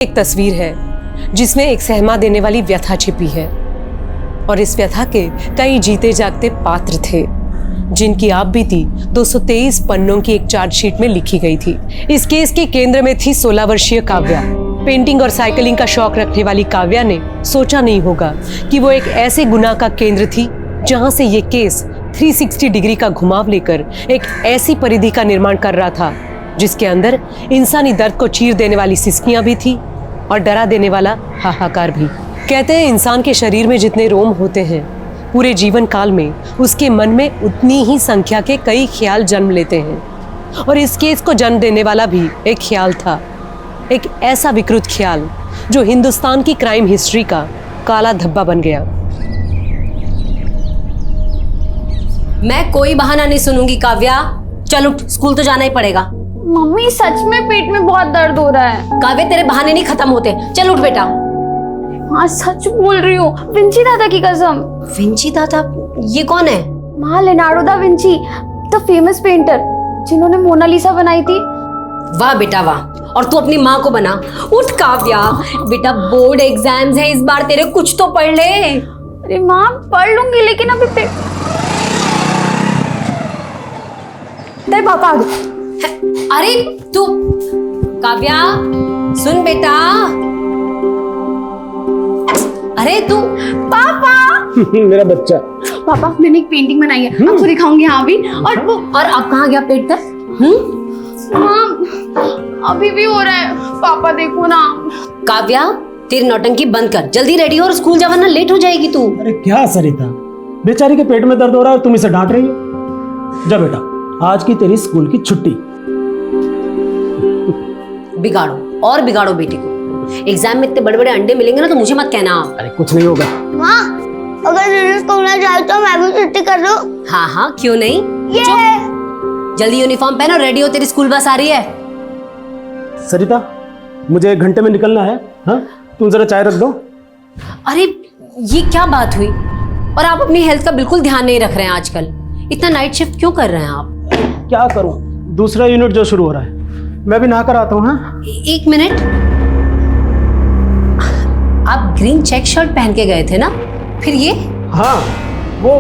एक तस्वीर है जिसमें एक सहमा देने वाली व्यथा छिपी है और इस व्यथा के कई जीते जागते पात्र थे जिनकी आप बीती 223 पन्नों की एक चार्जशीट में लिखी गई थी। इस केस के केंद्र में थी 16 वर्षीय काव्या। पेंटिंग और साइकिलिंग का शौक रखने वाली काव्या ने सोचा नहीं होगा कि वो एक ऐसे गुनाह का केंद्र थी जहां से ये केस 360 डिग्री का घुमाव लेकर एक ऐसी परिधि का निर्माण कर रहा था जिसके अंदर इंसानी दर्द को चीर देने वाली सिसकियां भी थी और डरा देने वाला हाहाकार भी। कहते हैं इंसान के शरीर में जितने रोम होते हैं पूरे जीवन काल में उसके मन में उतनी ही संख्या के कई ख्याल जन्म लेते हैं और इस केस को जन्म देने वाला भी एक ख्याल था, एक ऐसा विकृत ख्याल जो हिंदुस्तान की क्राइम हिस्ट्री का काला धब्बा बन गया। मैं कोई बहाना नहीं सुनूंगी काव्या, चल उठ, स्कूल तो जाना ही पड़ेगा। मम्मी सच में पेट में बहुत दर्द हो रहा है। काव्या तेरे बहाने नहीं खत्म होते, चल उठ बेटा। हाँ सच बोल रही हूँ, विंची दादा की कसम। विंची दादा? ये कौन है? माँ Leonardo da Vinci, the famous painter जिन्होंने मोनालिसा बनाई थी। वाह बेटा वाह, और तू अपनी माँ को बना। उठ काव्या, बेटा बोर्ड एग्जाम्स है इस बार, तेरे कुछ तो पढ़ ले। अरे माँ पढ़ लूंगी लेकिन अभी तेरे पापा आ गए। अरे तू काव्या सुन बेटा। अरे तू पापा मेरा बच्चा। पापा मैंने एक पेंटिंग बनाई है, आपको दिखाऊंगी। हाँ भी और वो और अब कहाँ गया पेट दर्द? हाँ अभी भी हो रहा है। पापा देखो ना। काव्या तेरी नौटंकी बंद कर, जल्दी रेडी हो और स्कूल जा वरना लेट हो जाएगी तू। अरे क्या सरिता, बेचारी के पेट में दर्द हो रहा है, तुम इसे डांट रही हो। जा बेटा, आज की तेरी स्कूल की छुट्टी। बिगाड़ो और बिगाड़ो बेटी को। एग्जाम में इतने बड़े बड़े अंडे मिलेंगे ना तो मुझे मत कहना। अरे कुछ नहीं होगा। माँ अगर दीदी स्कूल ना जाए तो मैं भी छुट्टी कर दूं। हाँ हाँ क्यों नहीं। चुप, जल्दी यूनिफॉर्म पहनो, रेडी हो, तेरी स्कूल बस आ रही है। सरिता मुझे 1 घंटे में निकलना है। हाँ तुम जरा चाय रख दो। अरे ये क्या बात हुई? और आप अपनी हेल्थ का बिल्कुल ध्यान नहीं रख रहे हैं आजकल। इतना नाइट शिफ्ट क्यों कर रहे हैं आप? क्या करूं, दूसरा यूनिट जो शुरू हो रहा है, मैं भी नहा कर आता हूँ। हाँ एक मिनट, आप ग्रीन चेक शर्ट पहन के गए थे ना, फिर ये? हाँ वो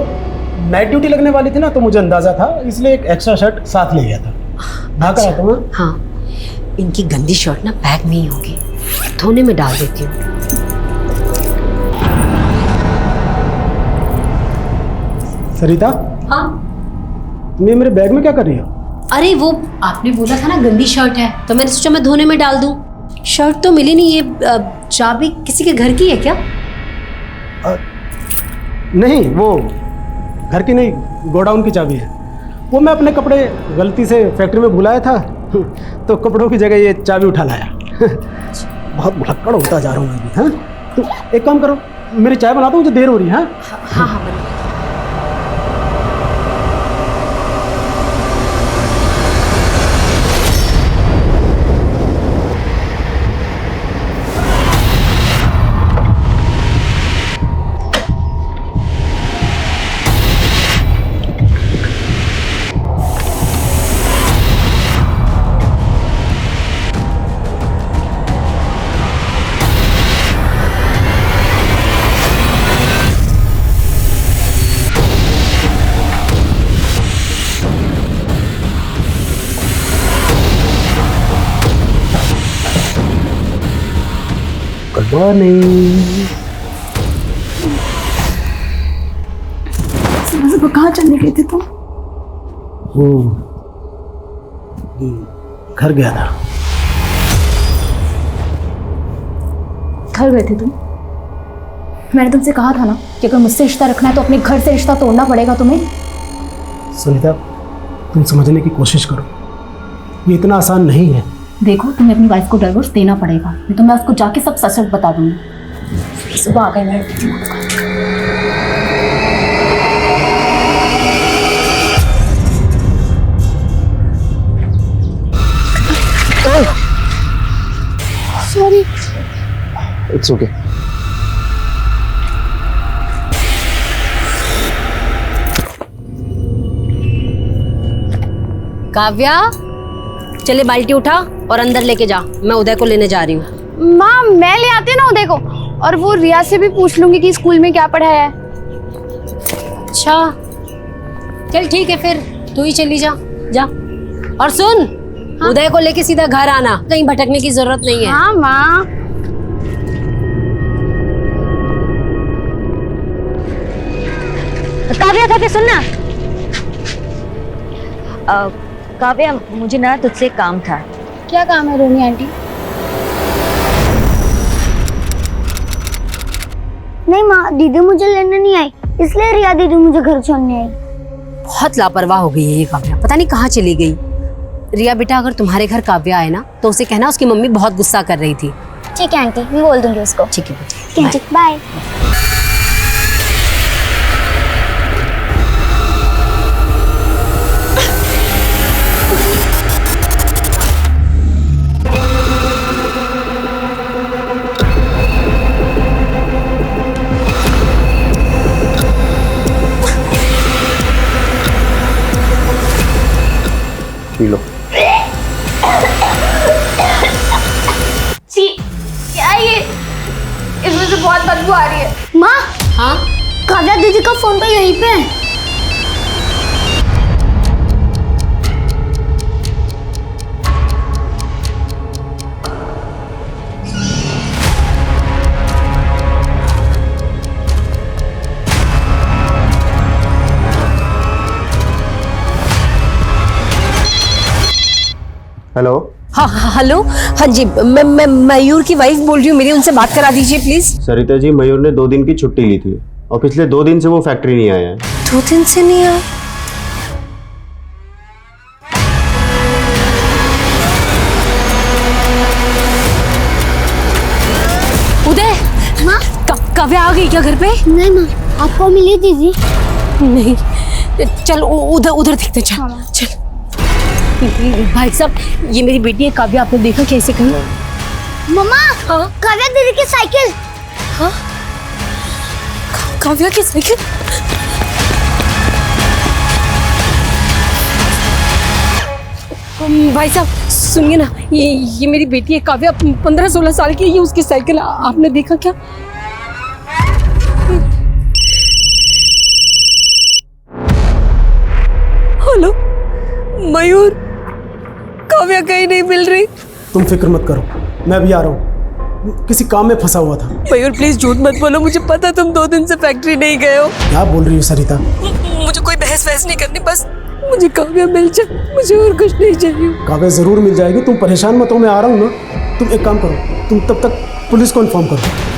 नाइट ड्यूटी लगने वाली थी ना तो मुझे अंदाजा था, इसलिए एक एक्स्ट्रा शर्ट साथ ले गया था। नहा कर आता हूँ। हाँ इनकी गंदी शर्ट ना बैग में ही होगी, धोने में डाल देती हूँ। सरिता हाँ तुम मेरे बैग में क्या कर रही हो? अरे वो आपने बोला था ना गंदी शर्ट है, तो मैंने सोचा मैं धोने में डाल दूं। शर्ट तो मिली नहीं। ये चाबी किसी के घर की है क्या? नहीं, वो घर की नहीं, गोडाउन की चाबी है। वो मैं अपने कपड़े गलती से फैक्ट्री में भुलाया था तो कपड़ों की जगह ये चाबी उठा लाया। बहुत भुलक्कड़ होता जा रहा हूँ मैं भी। हाँ तो एक काम करो, मेरी चाय बना दो, मुझे देर हो रही है। हाँ हाँ बना। कहाँ चलने गए थे तुम? घर गया था। घर गए थे तुम? मैंने तुमसे कहा था ना कि अगर मुझसे रिश्ता रखना है तो अपने घर से रिश्ता तोड़ना पड़ेगा तुम्हें। सुनीता तुम समझने की कोशिश करो, ये इतना आसान नहीं है। देखो तुम्हें अपनी वाइफ को डिवोर्स देना पड़ेगा, नहीं तो मैं उसको जाके सब सच सच बता दूंगी। सुबह आ गए मेरे दिमाग का। सॉरी। It's okay. काव्या चले बाल्टी उठा और अंदर लेके जा, मैं उदय को लेने जा रही हूँ। माँ मैं ले आती हूँ ना उदय को, और वो रिया से भी पूछ लूंगी कि स्कूल में क्या पढ़ाया है। अच्छा चल ठीक है, फिर तू ही चली जा जा। और सुन, उदय को लेके सीधा घर आना, कहीं भटकने की जरूरत नहीं है। हाँ माँ। काव्या काव्या सुनना। काव्या मुझे ना तुझसे एक काम था। क्या काम है रोनी आंटी? नहीं माँ, दीदी मुझे लेने नहीं आई, इसलिए रिया दीदी मुझे घर छोड़ने आई। बहुत लापरवाह हो गई है ये काव्या, पता नहीं कहाँ चली गई। रिया बेटा, अगर तुम्हारे घर काव्या आए ना तो उसे कहना उसकी मम्मी बहुत गुस्सा कर रही थी। ठीक है आंटी, मैं बोल दूंगी उसको। ठीक है बेटा, ठीक, बाय। P low. छी, क्या ये? इसमें से बहुत बदबू आ रही है। माँ, हाँ काव्या दीदी का फोन तो यहीं पे है। हेलो। हाँ हेलो, हाँ जी, मैं मयूर की वाइफ बोल रही हूँ, मेरी उनसे बात करा दीजिए प्लीज। सरिता जी, मयूर ने 2 दिन की छुट्टी ली थी और पिछले 2 दिन से वो फैक्ट्री नहीं आया है। 2 दिन से नहीं आया? उदय, माँ, काव्या आ गई क्या घर पे? नहीं माँ, आपको मिली दीदी? नहीं, चल उधर उधर देखते, चल चल। भाई साहब, ये मेरी बेटी है काव्या, आपने देखा कैसे कहीं? मम्मा, हाँ? काव्या दीदी की साइकिल। हाँ? काव्या की साइकिल? भाई साहब सुनिए ना, ये मेरी बेटी है काव्या, 15-16 साल की है, ये उसकी साइकिल आपने देखा क्या? हेलो मयूर, काव्या कहीं नहीं मिल रही। तुम फिक्र मत करो, मैं भी आ रहा हूँ, किसी काम में फंसा हुआ था। मयूर प्लीज झूठ मत बोलो, मुझे पता तुम 2 दिन से फैक्ट्री नहीं गए हो। क्या बोल रही हो सरिता? मुझे कोई बहस वहस नहीं करनी, बस मुझे काव्या मिल जाए, मुझे और कुछ नहीं चाहिए। काव्या जरूर मिल जाएगी, तुम परेशान मत हो, मैं आ रहा हूँ ना। तुम एक काम करो, तुम तब तक पुलिस को इन्फॉर्म करो।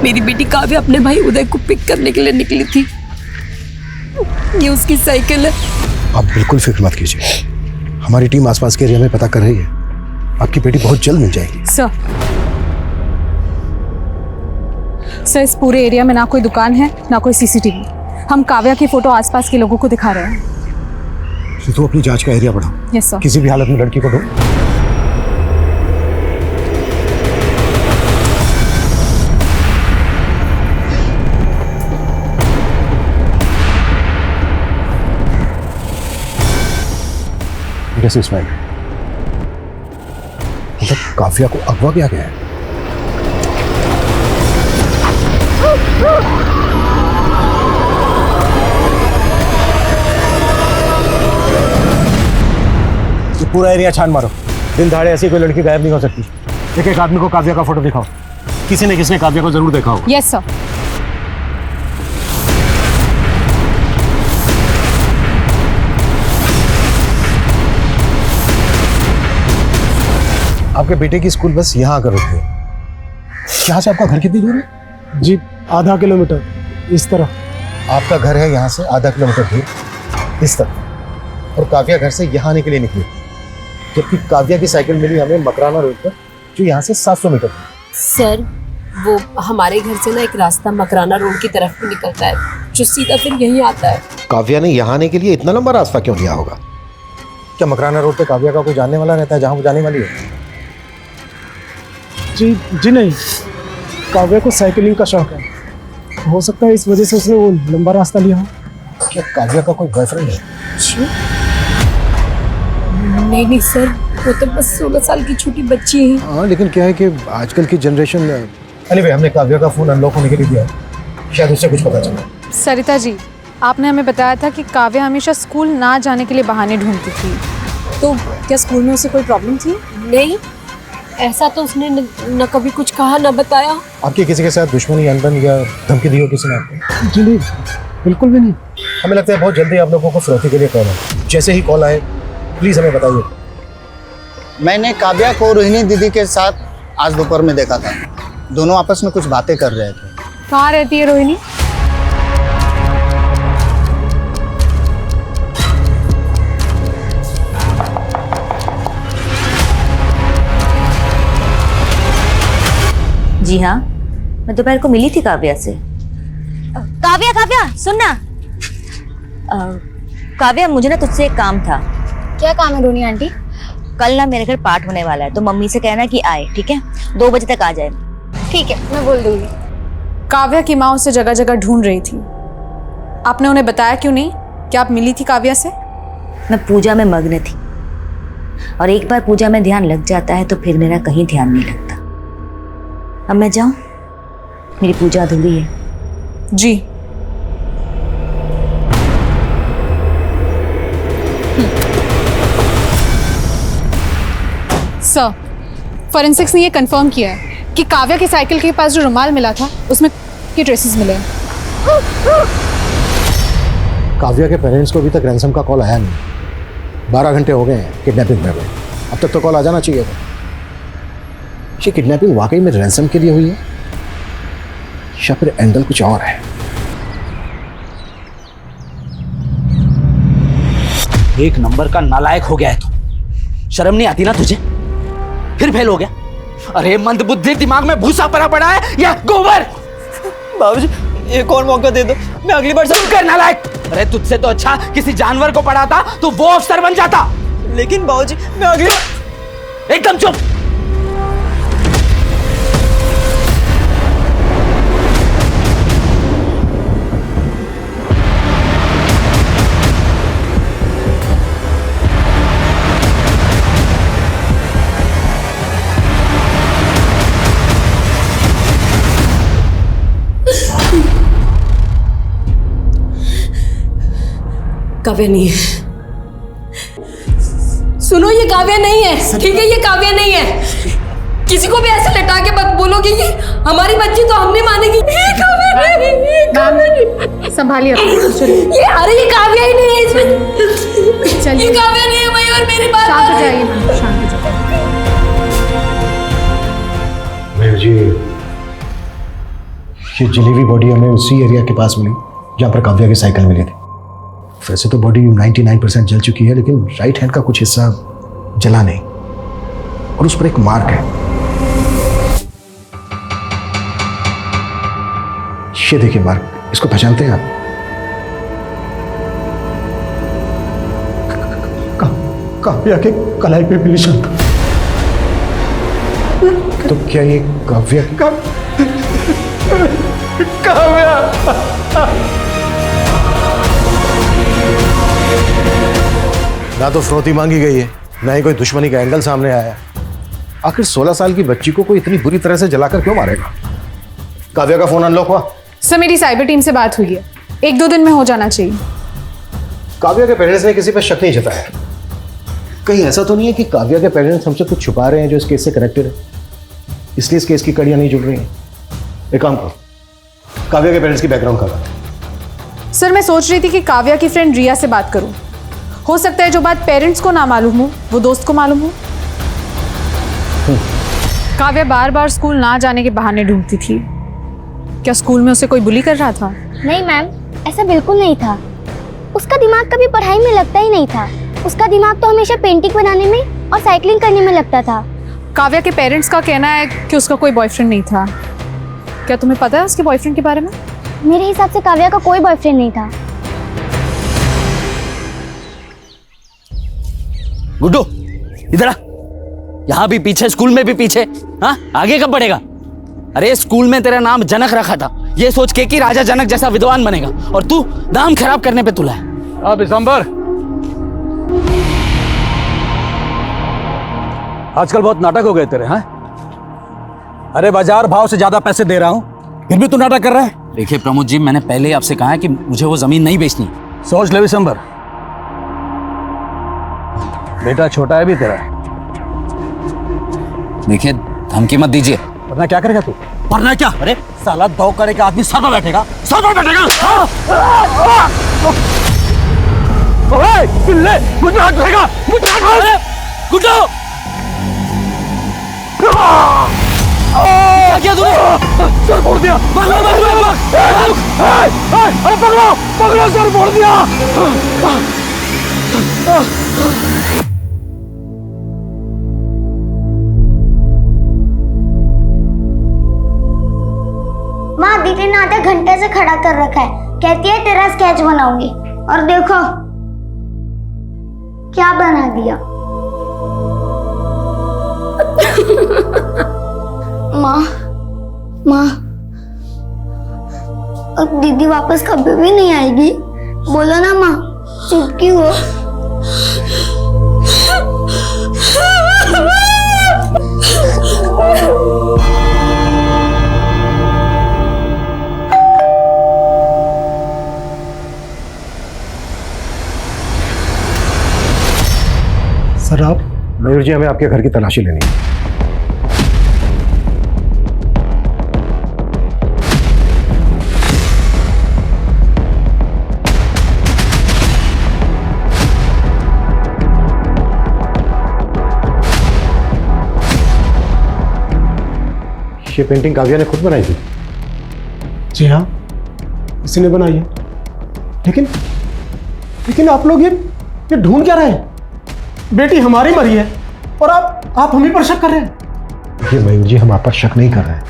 मेरी बेटी काव्या अपने भाई उदय को पिक करने के लिए निकली थी, ये उसकी साइकिल है। आप बिल्कुल फिक्र मत कीजिए, हमारी टीम आसपास के एरिया में पता कर रही है, आपकी बेटी बहुत जल्द मिल जाएगी। सर इस पूरे एरिया में ना कोई दुकान है ना कोई सीसीटीवी। हम काव्या की फोटो आसपास के लोगों को दिखा रहे हैं। तो अपनी जांच का एरिया बढ़ाओ। Yes sir. किसी भी हालत में लड़की को ढूंढो। कैसे इस्माइल, मतलब काव्या को अगवा किया गया है? ये पूरा एरिया छान मारो, दिन दहाड़े ऐसी कोई लड़की गायब नहीं हो सकती। एक एक आदमी को काव्या का फोटो दिखाओ, किसी न किसी ने काव्या को जरूर देखा हो। Yes sir. आपके बेटे की स्कूल बस यहाँ आकर रुकती है। यहाँ से आपका घर कितनी दूर है? जी, आधा किलोमीटर इस तरह। आपका घर है यहाँ से आधा किलोमीटर दूर इस तरफ, और काव्या घर से यहाँ आने के लिए निकली, जबकि काव्या की साइकिल मिली हमें मकराना रोड पर, जो यहाँ से 700 मीटर दूर। सर वो हमारे घर से ना एक रास्ता मकराना रोड की तरफ भी निकलता है, जो सीधा फिर यहीं आता है। काव्या ने यहाँ आने के लिए इतना लंबा रास्ता क्यों लिया होगा? क्या मकराना रोड पे काव्या का कोई जानने वाला रहता है जहाँ वो जाने वाली है? जी जी नहीं, काव्या को साइकिलिंग का शौक है, हो सकता है इस वजह से उसने वो लंबा रास्ता लिया हो। क्या काव्या का कोई बॉयफ्रेंड है? नहीं सर, वो तो बस 16 साल की छोटी बच्ची है। हाँ, लेकिन क्या है कि आजकल की जनरेशन। एनीवे, हमने काव्या का फोन अनलॉक होने के लिए दिया है, शायद उससे कुछ पता चला। सरिता जी, आपने हमें बताया था कि काव्या हमेशा स्कूल ना जाने के लिए बहाने ढूंढती थी, तो क्या स्कूल में उसे कोई प्रॉब्लम थी? नहीं, ऐसा तो उसने न कभी कुछ कहा न बताया। आपकी किसी के साथ दुश्मनी, अनबन या धमकी दी हो किसी ने आपको? जी नहीं, बिल्कुल भी नहीं। हमें लगता है बहुत जल्दी आप लोगों को फिरौती के लिए कॉल है। जैसे ही कॉल आए प्लीज हमें बताइए। मैंने काव्या को रोहिणी दीदी के साथ आज दोपहर में देखा था। दोनों आपस में कुछ बातें कर रहे थे। कहाँ रहती है रोहिणी? जी हाँ, मैं दोपहर को मिली थी काव्या से। काव्या काव्या सुन ना। काव्या, मुझे ना तुझसे एक काम था। क्या काम है रोनी आंटी? कल ना मेरे घर पाठ होने वाला है, तो मम्मी से कहना कि आए, ठीक है? 2 बजे तक आ जाए। ठीक है, मैं बोल दूंगी। काव्या की माँ उसे जगह जगह ढूंढ रही थी, आपने उन्हें बताया क्यों नहीं कि आप मिली थी काव्या से? मैं पूजा में मग्न थी, और एक बार पूजा में ध्यान लग जाता है तो फिर मेरा कहीं ध्यान नहीं लगता। अब मैं जाऊं? मेरी पूजा अधूरी है। जी। सर, फॉरेंसिक्स ने ये कंफर्म किया है कि काव्या की साइकिल के पास जो रुमाल मिला था उसमें के ट्रेसेस मिले हैं। काव्या के पेरेंट्स को अभी तक रैंसम का कॉल आया नहीं। 12 घंटे हो गए हैं किडनैपिंग में। अब तक तो कॉल आ जाना चाहिए था। ये किडनैपिंग वाकई में रैंसम के लिए हुई है या फिर एंगल कुछ और है? एक नंबर का नालायक हो गया है तू। शर्म नहीं आती ना तुझे? फिर फेल हो गया। अरे मंदबुद्धि, दिमाग में भूसा पड़ा पड़ा है या गोबर? बाबूजी, एक और मौका दे दो, मैं अगली बार सुन कर नालायक। अरे तुझसे तो अच्छा किसी जानवर को पढ़ाता तो वो अफसर बन जाता। लेकिन बाबूजी, मैं अगली बार। एकदम चुप। काव्या नहीं है। सुनो, ये काव्या नहीं है, ठीक है? ये काव्या नहीं है। किसी को भी ऐसे लटा के मत बोलो कि ये हमारी बच्ची, तो हम नहीं मानेंगे। ये काव्या नहीं, ये काव्या नहीं। संभालिए, ये अरे ये काव्या ही नहीं है इसमें। चलिए, ये काव्या नहीं है भाई, और मेरी बात शांत हो जाइए, शांत हो जाइए। मेहर जी, ये जली हुई बॉडी हमें उसी एरिया के पास मिली जहाँ पर काव्या की साइकिल मिली थी। वैसे तो बॉडी 99% जल चुकी है, लेकिन राइट हैंड का कुछ हिस्सा जला नहीं, और उस पर एक मार्क है। ये देखिए मार्क, इसको पहचानते हैं आप? काव्या के कलाई पे भी निशान था। तो क्या ये काव्या काव्या ना तो फिरौती मांगी गई है, ना ही कोई दुश्मनी का एंगल सामने आया है। आखिर 16 साल की बच्ची को कोई इतनी बुरी तरह से जलाकर क्यों मारेगा? काव्या का फोन अनलॉक हुआ? सर, मेरी साइबर टीम से बात हुई है, 1-2 दिन में हो जाना चाहिए। काव्या के पेरेंट्स ने किसी पर शक नहीं जताया। कहीं ऐसा तो नहीं है कि काव्या के पेरेंट्स हमसे कुछ छुपा रहे हैं जो इस केस से कनेक्टेड है, इसलिए इस केस की कड़ियां नहीं जुड़ रही हैं? एक काम करो, काव्या के पेरेंट्स की बैकग्राउंड करो। सर, मैं सोच रही थी कि काव्या की फ्रेंड रिया से बात करूं। हो सकता है जो बात पेरेंट्स को ना मालूम हो वो दोस्त को मालूम हो। काव्या बार बार स्कूल ना जाने के बहाने ढूंढती थी। क्या स्कूल में उसे कोई बुली कर रहा था? नहीं मैम, ऐसा बिल्कुल नहीं था। उसका दिमाग कभी पढ़ाई में लगता ही नहीं था। उसका दिमाग तो हमेशा पेंटिंग बनाने में और साइकिलिंग करने में लगता था। काव्या के पेरेंट्स का कहना है कि उसका कोई बॉयफ्रेंड नहीं था। क्या तुम्हें पता है उसके बॉयफ्रेंड के बारे में? मेरे हिसाब से काव्या का कोई बॉयफ्रेंड नहीं था। गुड्डू, इधर आ। यहाँ भी पीछे, स्कूल में भी पीछे। हाँ, आगे कब बढ़ेगा? अरे स्कूल में तेरा नाम जनक रखा था, ये सोच के कि राजा जनक जैसा विद्वान बनेगा, और तू नाम खराब करने पे तुला है। अब दिसंबर, आजकल बहुत नाटक हो गए तेरे। हाँ, अरे बाजार भाव से ज्यादा पैसे दे रहा हूं, फिर भी तू नाटक कर रहा है। देखिए प्रमोद जी, मैंने पहले ही आपसे कहा है कि मुझे वो जमीन नहीं बेचनी। सोच ले दिसंबर, बेटा छोटा है भी तेरा। देखिए धमकी मत दीजिए। वरना क्या करेगा तू? वरना क्या? अरे साला दो करे का आदमी सर पर बैठेगा, सर पर बैठेगा। ओए पिल्ले, मुझे हाथ उठाएगा, मुझे हाथ उठाएगा। गुड्डू, क्या किया तूने? सर फोड़ दिया। भाग भाग भाग भाग भाग। अरे पकड़ो पकड़ो, सर फोड़ दिया। माँ दीदी ने आधा घंटे से खड़ा कर रखा है, कहती है तेरा स्केच बनाऊंगी, और देखो क्या बना दिया। माँ माँ, अब दीदी वापस कभी भी नहीं आएगी, बोलो ना माँ, चुप क्यों हो? सर आप, मयूर जी, हमें आपके घर की तलाशी लेनी है। ये पेंटिंग काव्या ने खुद बनाई थी? जी हाँ, इसी ने बनाई है। लेकिन लेकिन आप लोग ये ढूंढ क्या रहे हैं? बेटी हमारी मरी है और आप हम ही पर शक कर रहे हैं। ये मयूर जी, हम आप पर शक नहीं कर रहे हैं,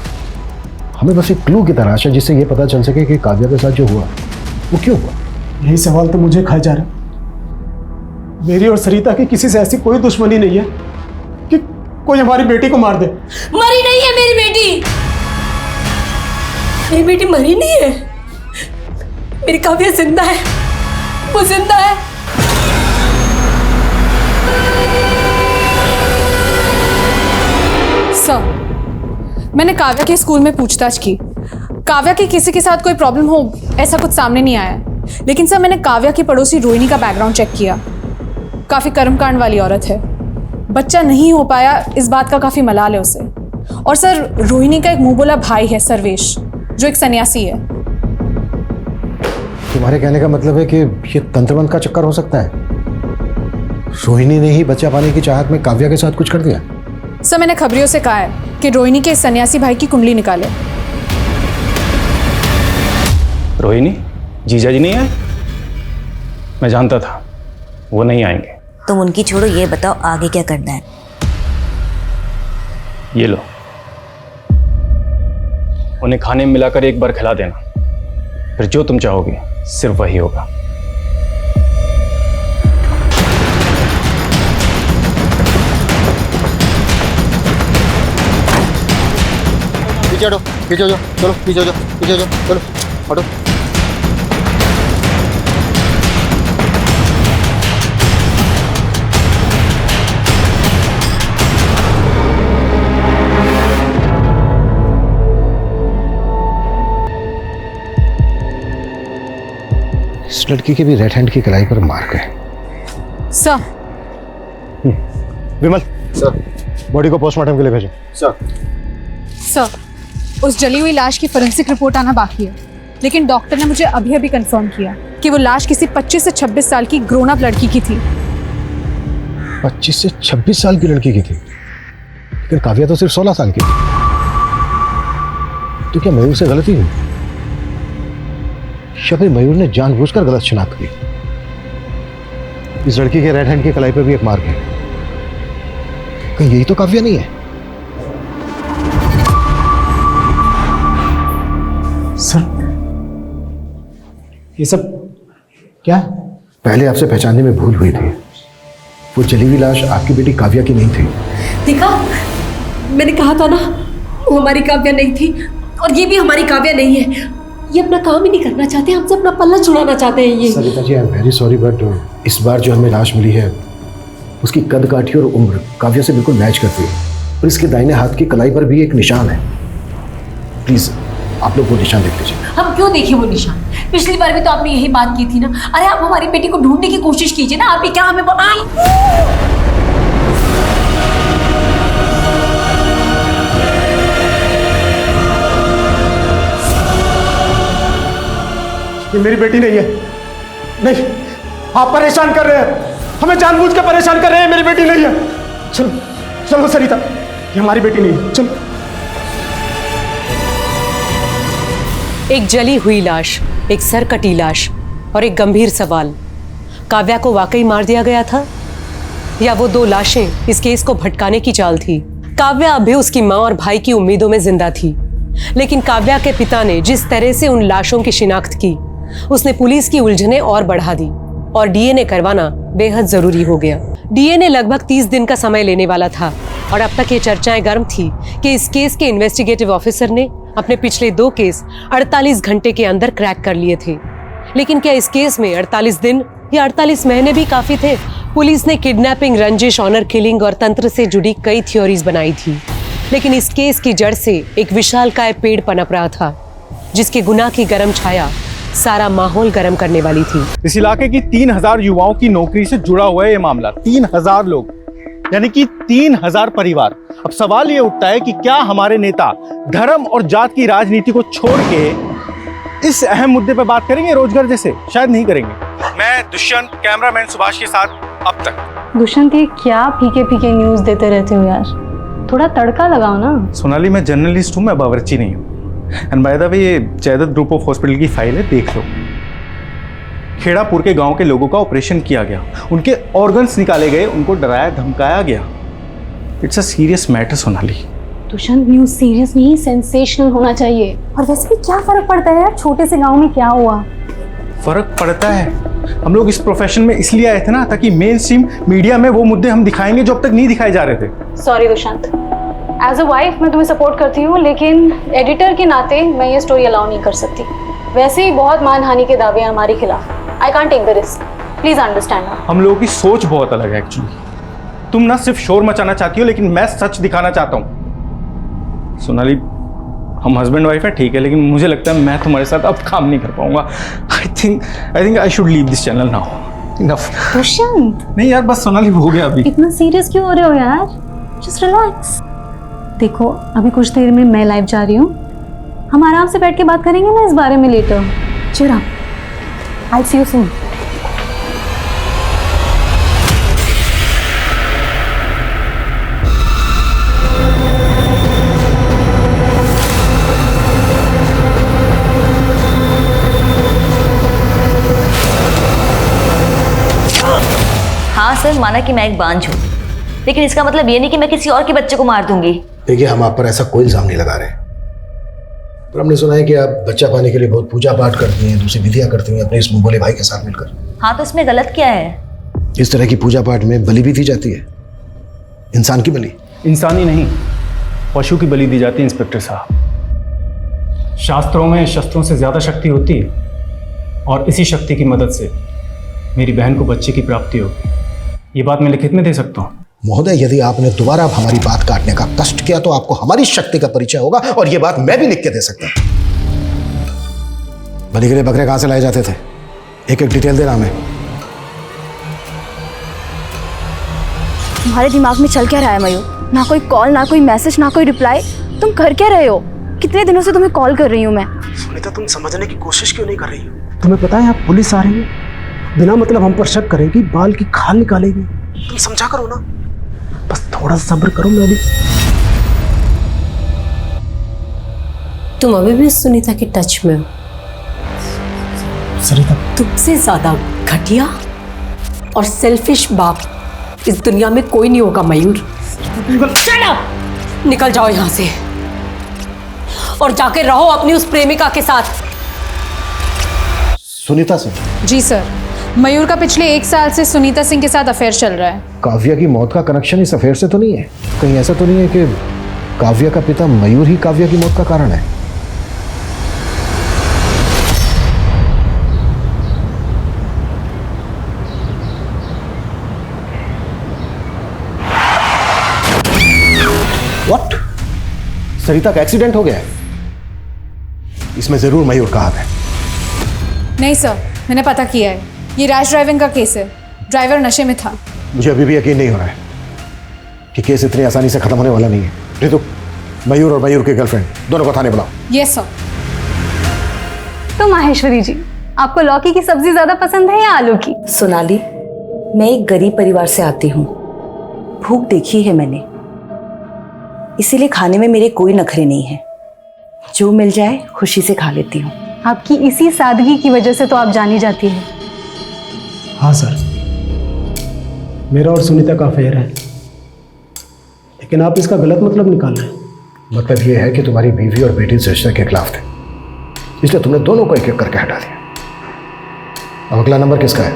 हमें बस एक क्लू की तलाश है जिससे ये पता चल सके कि काव्या के साथ जो हुआ वो क्यों हुआ। यही सवाल तो मुझे खाए जा रहा है। मेरी और सरिता की किसी से ऐसी कोई दुश्मनी नहीं है कि कोई हमारी बेटी को मार दे। मरी नहीं है मेरी बेटी, मेरी बेटी मरी नहीं है, मेरी काव्या जिंदा है, वो जिंदा है। सर, मैंने काव्या के स्कूल में पूछताछ की। काव्या की किसी के साथ कोई प्रॉब्लम हो ऐसा कुछ सामने नहीं आया। लेकिन सर, मैंने काव्या की पड़ोसी रोहिणी का बैकग्राउंड चेक किया। काफ़ी कर्मकांड वाली औरत है, बच्चा नहीं हो पाया इस बात का काफ़ी मलाल है उसे। और सर, रोहिणी का एक मुंह बोला भाई है सर्वेश, जो एक सन्यासी है। तुम्हारे कहने का मतलब है कि ये तंत्रमंत्र का चक्कर हो सकता है? रोहिणी ने ही बच्चा पाने की चाहत में काव्या के साथ कुछ कर दिया? सर, मैंने खबरियों से कहा है कि रोहिणी के इस सन्यासी भाई की कुंडली निकाले। रोहिणी, जीजा जी नहीं आए? मैं जानता था वो नहीं आएंगे। तुम उनकी छोड़ो, ये बताओ आगे क्या करना है? ये लो, उन्हें खाने में मिलाकर एक बार खिला देना, फिर जो तुम चाहोगे सिर्फ वही होगा। पीछे हटो, पीछे हो जाओ, चलो पीछे हो जाओ, पीछे हो जाओ, चलो हटो। इस लड़की के भी राइट हैंड की कलाई पर मार्क है। सर, विमल, सर, बॉडी को पोस्टमार्टम के लिए भेजो। सर, उस जली हुई लाश की फोरेंसिक रिपोर्ट आना बाकी है, लेकिन डॉक्टर ने मुझे अभी अभी कंफर्म किया कि वो लाश किसी 25 से 26 साल की ग्रोन अप लड़की की थी। 25 से 26 साल की लड़की की थी, लेकिन काव्या तो सिर्फ 16 साल की थी। तो क्या मयूर से गलती हुई? या फिर मयूर ने जानबूझकर गलत शिनाख्त की? इस लड़की के राइट हैंड की कलाई पर भी एक मार्क है, कहीं यही तो काव्या नहीं है? सर, ये सब क्या है? पहले आपसे पहचानने में भूल हुई थी, वो जली हुई लाश आपकी बेटी काव्या की नहीं थी। देखा, मैंने कहा था ना, वो हमारी काव्या नहीं थी और ये भी हमारी काव्या नहीं है। ये अपना काम ही नहीं करना चाहते, हमसे अपना पल्ला छुड़ाना चाहते हैं ये। Sarita ji, I am very sorry, but इस बार जो हमें लाश मिली है उसकी कद काठी और उम्र काव्या से बिल्कुल मैच करती है, और इसके दाहिने हाथ की कलाई पर भी एक निशान है। प्लीज आप लोग वो निशान देख लीजिए। हम क्यों देखें वो निशान? पिछली बार भी तो आपने यही बात की थी ना। अरे आप हमारी बेटी को ढूंढने की कोशिश कीजिए ना, आप भी क्या हमें ये मेरी बेटी नहीं है। नहीं, आप परेशान कर रहे हैं, हमें जानबूझ के परेशान कर रहे हैं। मेरी बेटी नहीं है। चलो चलो सरिता, ये हमारी बेटी नहीं है, चलो। एक जली हुई लाश, एक सरकटी लाश और एक गंभीर सवाल, काव्या को वाकई मार दिया गया था या वो दो लाशें इस केस को भटकाने की चाल थी? काव्या अभी उसकी मां और भाई की उम्मीदों में जिंदा थी, लेकिन काव्या के पिता ने जिस तरह से उन लाशों की शिनाख्त की, उसने पुलिस की उलझनें और बढ़ा दी और डीएनए करवाना बेहद जरूरी हो गया। डीएनए लगभग 30 दिन का समय लेने वाला था और अब तक ये चर्चाएं गर्म थी कि इस केस के इन्वेस्टिगेटिव ऑफिसर ने अपने पिछले 2 केस 48 घंटे के अंदर क्रैक कर लिए थे। लेकिन क्या इस केस में 48 दिन या 48 महीने भी काफी थे? पुलिस ने किडनैपिंग, रंजिश, ऑनर किलिंग और तंत्र से जुड़ी कई थ्योरीज बनाई थी, लेकिन इस केस की जड़ से एक विशालकाय पेड़ पनप रहा था, जिसके गुनाह की गर्म छाया सारा माहौल गर्म करने वाली थी। इस इलाके की 3000 युवाओं की नौकरी से जुड़ा हुआ है ये मामला। 3000 लोग, यानी कि 3000 परिवार। अब सवाल ये उठता है कि क्या हमारे नेता धर्म और जात की राजनीति को छोड़ के इस अहम मुद्दे पर बात करेंगे रोजगार जैसे? शायद नहीं करेंगे। मैं दुष्यंत, कैमरामैन सुभाष के साथ अब तक। दुष्यंत, ये क्या फीके फीके न्यूज देते रहते हो यार, थोड़ा तड़का लगाओ ना। सोनाली, मैं जर्नलिस्ट हूँ, मैं बावर्ची नहीं हूँ। एंड बाय द वे, ये जयदत्त ग्रुप ऑफ हॉस्पिटल की फाइल है, देख लो। खेड़ापुर के गांव के लोगों का ऑपरेशन किया गया, उनके ऑर्गन्स निकाले गए, उनको डराया धमकाया गया। It's a serious matter Sonali. Dushyant, news serious नहीं, सेंसेशनल होना चाहिए। और वैसे भी क्या फर्क पड़ता है यार, छोटे से गांव में क्या हुआ? फर्क पड़ता है। हम लोग इस प्रोफेशन में इसलिए आए थे ना, ताकि मेन स्ट्रीम मीडिया में वो मुद्दे हम दिखाएंगे जो अब तक नहीं दिखाए जा रहे थे। Sorry Dushyant, as a wife मैं तुम्हें सपोर्ट करती हूँ, लेकिन एडिटर के नाते मैं ये स्टोरी अलाउ नहीं कर सकती। वैसे ही बहुत मानहानि के दावे हैं हमारे खिलाफ। I can't take the risk, please understand. हम लोगों की सोच बहुत अलग है एक्चुअली। तुम ना सिर्फ शोर मचाना चाहती हो, लेकिन मैं सच दिखाना चाहता हूँ। सोनाली, हम हस्बैंड वाइफ है, ठीक है, लेकिन मुझे लगता है मैं तुम्हारे साथ अब काम नहीं कर पाऊंगा। I think I should leave this channel now. Enough. Dushyant, नहीं यार, बस सोनाली हो गया अभी। इतना सीरियस क्यों हो रहे हो यार? Just relax. देखो, अभी कुछ देर में मैं लाइव जा रही हूँ, हम आराम से बैठ के बात करेंगे ना इस बारे में लेटर। चुप, आई सी यू सून। हाँ सर, माना कि मैं एक बांझ हूँ, लेकिन इसका मतलब ये नहीं कि मैं किसी और के बच्चे को मार दूंगी। देखिए, हम आप पर ऐसा कोई इल्जाम नहीं लगा रहे, पर हमने सुना है कि आप बच्चा पाने के लिए बहुत पूजा पाठ करती हैं, दूसरी विधियां करती हैं अपने इस मुंह भाई के साथ मिलकर। हाँ, तो इसमें गलत क्या है? इस तरह की पूजा पाठ में बलि भी दी जाती है, इंसान की बलि। इंसानी नहीं, पशु की बलि दी जाती है इंस्पेक्टर साहब। शास्त्रों में शस्त्रों से ज्यादा शक्ति होती है, और इसी शक्ति की मदद से मेरी बहन को बच्चे की प्राप्ति होगी। ये बात मैं लिखित में दे सकता हूँ। महोदय, यदि आपने दोबारा हमारी बात काटने का कष्ट किया तो आपको हमारी शक्ति का परिचय होगा, और यह बात मैं भी लिख के दे सकता हूं। बलि के लिए बकरे कहां से लाए जाते थे? एक एक डिटेल देना हमें। तुम्हारे दिमाग में चल क्या रहा है मयूर? ना कोई कॉल, ना कोई मैसेज, ना कोई रिप्लाई। तुम कर क्या रहे हो? कितने दिनों से तुम्हें कॉल कर रही हूँ मैं। सुनीता, तुम समझने की कोशिश क्यों नहीं कर रही हो? तुम्हें पता है, आप पुलिस आ रही है, बिना मतलब हम पर शक करेगी, बाल की खाल निकालेगी। तुम समझा करो ना, बस थोड़ा सब्र करो। मैं भी। तुम अभी भी सुनीता के टच में हो? सरिता, तुमसे ज्यादा घटिया और सेल्फिश बाप इस दुनिया में कोई नहीं होगा मयूर। निकल जाओ यहां से और जाके रहो अपनी उस प्रेमिका के साथ। सुनीता से? जी सर, मयूर का पिछले 1 साल से सुनीता सिंह के साथ अफेयर चल रहा है। काव्या की मौत का कनेक्शन इस अफेयर से तो नहीं है? कहीं ऐसा तो नहीं है कि काव्या का पिता मयूर ही काव्या की मौत का कारण है? व्हाट? सरिता का एक्सीडेंट हो गया है? इसमें जरूर मयूर का हाथ है। नहीं सर, मैंने पता किया है, ये रैश ड्राइविंग का केस है। ड्राइवर नशे में था। मुझे अभी भी यकीन नहीं हो रहा है कि केस इतनी आसानी से खत्म होने वाला नहीं है। रितु, मयूर और मयूर के गर्लफ्रेंड दोनों को थाने बुलाओ। Yes sir. तो माहेश्वरी जी, आपको लौकी की सब्जी ज्यादा पसंद है या आलू की? सोनाली, मैं एक गरीब परिवार से आती हूँ। भूख देखी है मैंने, इसीलिए खाने में मेरे कोई नखरे नहीं है। जो मिल जाए खुशी से खा लेती हूँ। आपकी इसी सादगी की वजह से तो आप जानी जाती है। हाँ सर, मेरा और सुनीता का अफेयर है, लेकिन आप इसका गलत मतलब निकाल रहे हैं। मतलब ये है कि तुम्हारी बीवी और बेटी इस रिश्ते के खिलाफ थे, इसलिए तुमने दोनों को एक एक करके हटा दिया। अब अगला नंबर किसका है?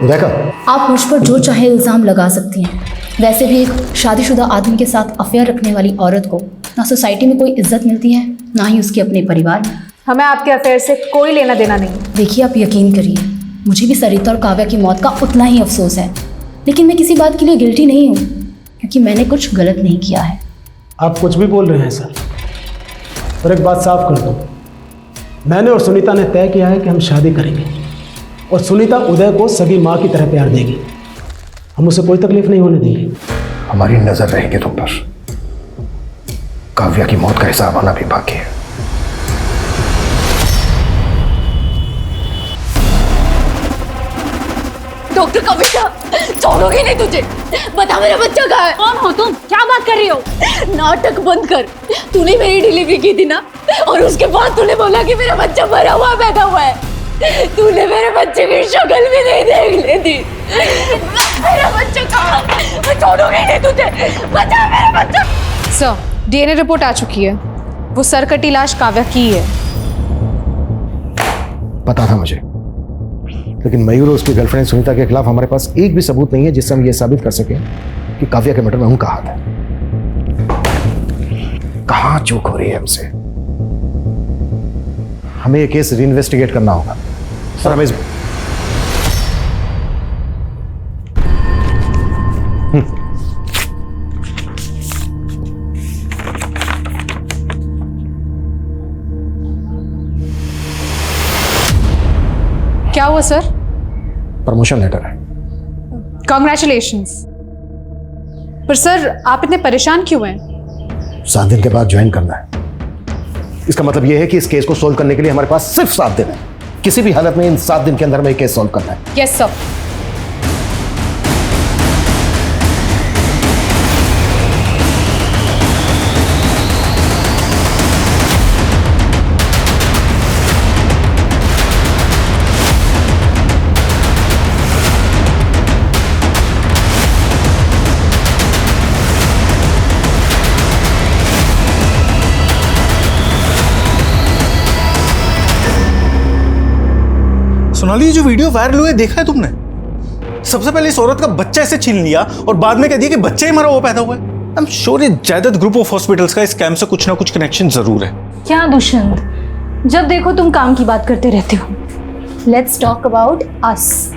उदय का? आप मुझ पर जो चाहे इल्ज़ाम लगा सकती हैं। वैसे भी एक शादीशुदा आदमी के साथ अफेयर रखने वाली औरत को ना सोसाइटी में कोई इज्जत मिलती है, ना ही उसके अपने परिवार में। हमें आपके अफेयर से कोई लेना देना नहीं। देखिए, आप यकीन करिए, मुझे भी सरिता और काव्या की मौत का उतना ही अफसोस है, लेकिन मैं किसी बात के लिए गिल्टी नहीं हूँ, क्योंकि मैंने कुछ गलत नहीं किया है। आप कुछ भी बोल रहे हैं सर। और एक बात साफ कर दूं, मैंने और सुनीता ने तय किया है कि हम शादी करेंगे, और सुनीता उदय को सगी माँ की तरह प्यार देगी। हम उसे कोई तकलीफ नहीं होने देंगे। हमारी नजर रहेगी तुम पर। काव्या की मौत का हिसाब आना भी बाकी है। डॉक्टर कविता, छोड़ोगे नहीं तुझे? बता मेरा बच्चा कहाँ है? कौन हो तुम? क्या बात कर रही हो? नाटक बंद कर। तूने मेरी डिलीवरी की थी ना, और उसके बाद तूने बोला कि मेरा बच्चा मरा हुआ पैदा हुआ है। तूने मेरे बच्चे की शक्ल भी नहीं देख ली थी। मेरा बच्चा कहाँ? मैं छोड़ूंगी नहीं तुझे। बचा मेरा बच्चा। सर, डीएनए रिपोर्ट आ चुकी है। वो सरकटी लाश काव्या की है। पता था मुझे, लेकिन मयूर और उसकी गर्लफ्रेंड सुनीता के खिलाफ हमारे पास एक भी सबूत नहीं है जिससे हम ये साबित कर सकें कि काव्या के मर्डर में उनका हाथ है। कहाँ चूक हो रही है हमसे? हमें ये केस रीइन्वेस्टिगेट करना होगा। सर, हमें क्या हुआ सर? प्रमोशन लेटर है। कॉन्ग्रेचुलेशंस। पर सर, आप इतने परेशान क्यों हैं? 7 दिन के बाद ज्वाइन करना है। इसका मतलब यह है कि इस केस को सोल्व करने के लिए हमारे पास सिर्फ 7 दिन है। किसी भी हालत में इन 7 दिन के अंदर में केस सोल्व करना है। Yes sir. सोनाली, ये जो वीडियो वायरल हुए देखा है तुमने? सबसे पहले इस औरत का बच्चा ऐसे छीन लिया और बाद में कह दिया कि बच्चा ही मरा हुआ पैदा हुआ है। आई एम श्योर ये जायदाद ग्रुप ऑफ हॉस्पिटल्स का इस स्कैम से कुछ ना कुछ कनेक्शन जरूर है। क्या दुष्यंत, जब देखो तुम काम की बात करते रहते हो। Let's talk about us.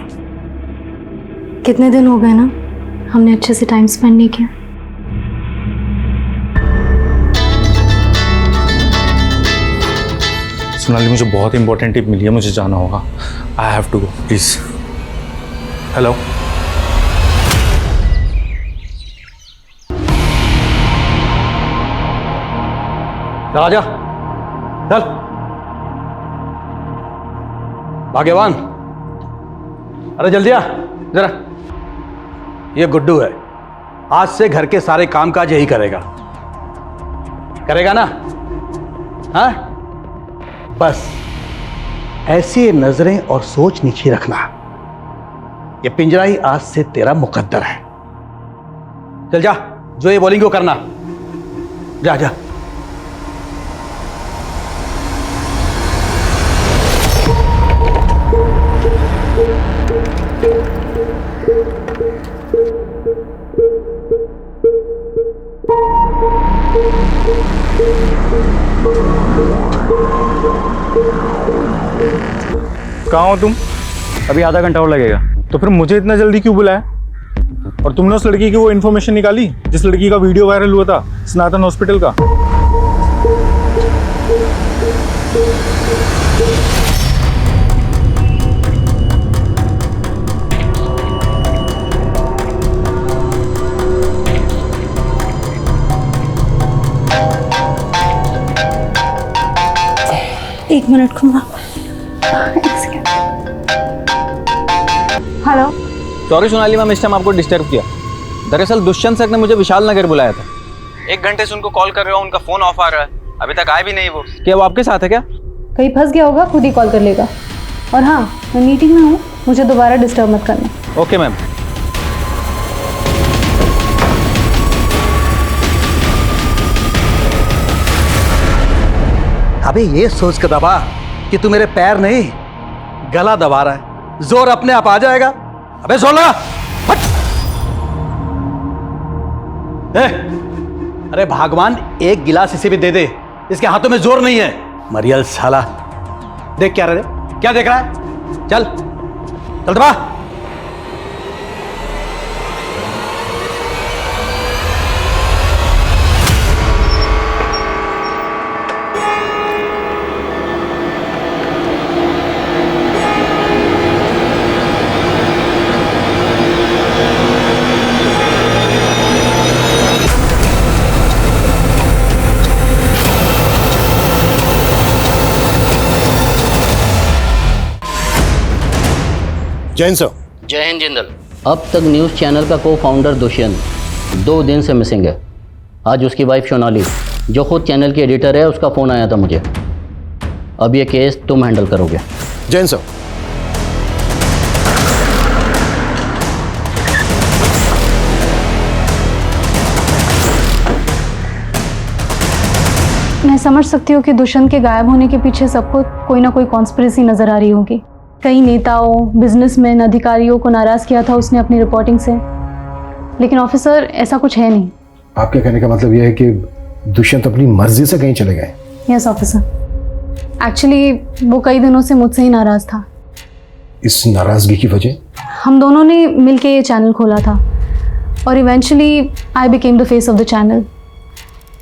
कितने दिन हो गए ना हमने अच्छे से टाइम स्पेंड नहीं किया। सोनाली, मुझे बहुत इंपॉर्टेंट टिप मिली है, मुझे जाना होगा। I have to go, please. Hello, राजा चल। भाग्यवान, अरे जल्दी आ जरा। ये गुड्डू है, आज से घर के सारे कामकाज यही करेगा। करेगा ना? हाँ, बस ऐसी नजरें और सोच नीचे रखना। ये पिंजरा ही आज से तेरा मुकद्दर है। चल जा, जो ये बोलेंगे वो करना। जा जा। कहाँ हो तुम? अभी आधा घंटा और लगेगा। तो फिर मुझे इतना जल्दी क्यों बुलाया? और तुमने उस लड़की की वो इन्फॉर्मेशन निकाली जिस लड़की का वीडियो वायरल हुआ था सनातन हॉस्पिटल का? एक मिनट खुमा। हेलो। सॉरी सोनाली मैम, इस टाइम आपको डिस्टर्ब किया। दरअसल दुष्यंत सर ने मुझे विशाल नगर बुलाया था। 1 घंटे से उनको कॉल कर रहा हूँ, उनका फोन ऑफ आ रहा है, अभी तक आए भी नहीं वो। क्या वो आपके साथ है क्या? कहीं फंस गया होगा, खुद ही कॉल कर लेगा। और हाँ, मैं मीटिंग में हूँ, मुझे दोबारा डिस्टर्ब मत करना। Okay ma'am. अबे ये सोच कर दबा कि तू मेरे पैर नहीं गला दबा रहा है, जोर अपने आप आ जाएगा। अबे जोर लगा, हट। अरे भगवान, एक गिलास इसे भी दे दे, इसके हाथों में जोर नहीं है। मरियल साला, देख क्या रहे, क्या देख रहा है? चल चल दबा। जैन सर। जय हिंद जिंदल। अब तक न्यूज़ चैनल का को फाउंडर दुष्यंत 2 दिन से मिसिंग है। आज उसकी वाइफ सोनाली, जो खुद चैनल की एडिटर है, उसका फ़ोन आया था मुझे। अब ये केस तुम हैंडल करोगे। जैन सर। मैं समझ सकती हूँ कि दुष्यंत के गायब होने के पीछे सबको कोई ना कोई कॉन्स्पिरेसी नजर आ रही होगी। कई नेताओं, बिजनेसमैन, अधिकारियों को नाराज किया था उसने अपनी रिपोर्टिंग से, लेकिन ऑफिसर ऐसा कुछ है नहीं। आपके कहने का मतलब यह है कि दुष्यंत अपनी मर्जी से कहीं चले गए? यस ऑफिसर, एक्चुअली वो कई दिनों से मुझसे ही नाराज था। इस नाराजगी की वजह? हम दोनों ने मिलकर ये चैनल खोला था और eventually I became the face of the channel.